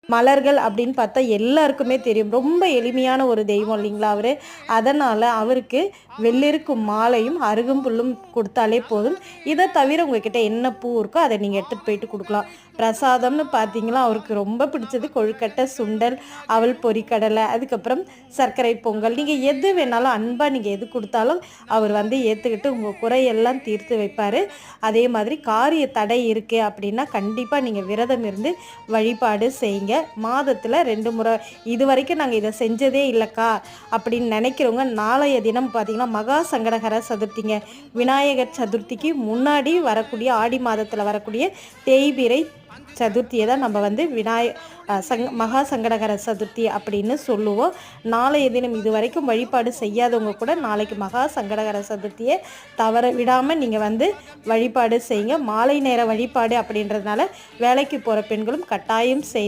மலர்கள் அப்படின்னு பார்த்தா எல்லாருக்குமே தெரியும். ரொம்ப எளிமையான ஒரு தெய்வம் இல்லைங்களா அவரு. அதனால அவருக்கு வெள்ளெருக்கும் மாலையும், அருகம்புல்லும் குடுத்தாலே போதும். இத தவிர உங்ககிட்ட என்ன பூ இருக்கோ அத நீங்க எடுத்துட்டு போயிட்டு குடுக்கலாம். பிரசாதம்னு பார்த்தீங்கன்னா, அவருக்கு ரொம்ப பிடிச்சது கொழுக்கட்டை, சுண்டல், அவல் பொரிக்கடலை, அதுக்கப்புறம் சர்க்கரை பொங்கல். நீங்க எது வேணாலும் அன்பா நீங்க எது குடுத்தாலும் அவர் வந்து ஏத்துக்கிட்டு உங்க குறையெல்லாம் தீர்த்து வைப்பாரு. அதே மாதிரி காரிய தடை இருக்கு அப்படின்னா, கண்டிப்பா நீங்க விரதம் இருந்து வழிபாடு செய்யுங்க. மாதத்துல 2 முறை இதுவரைக்கும் நாங்க இத செஞ்சதே இல்லக்கா அப்படின்னு நினைக்கிறவங்க, நாளைய தினம் பார்த்தீங்கன்னா, மகா சங்கடஹர சதுர்த்திங்க. விநாயகர் சதுர்த்திக்கு முன்னாடி வரக்கூடிய ஆடி மாதத்துல வரக்கூடிய தேய்பிறை சதுர்த்தியை தான் நம்ம வந்து மகா சங்கடகர சதுர்த்தி அப்படின்னு சொல்லுவோம். நாளைய தினம் இதுவரைக்கும் வழிபாடு செய்யாதவங்க கூட நாளைக்கு மகா சங்கடகர சதுர்த்தியை தவற விடாமல் நீங்கள் வந்து வழிபாடு செய்யுங்க. மாலை நேர வழிபாடு அப்படின்றதுனால வேலைக்கு போகிற பெண்களும் கட்டாயம் செய்யணும்.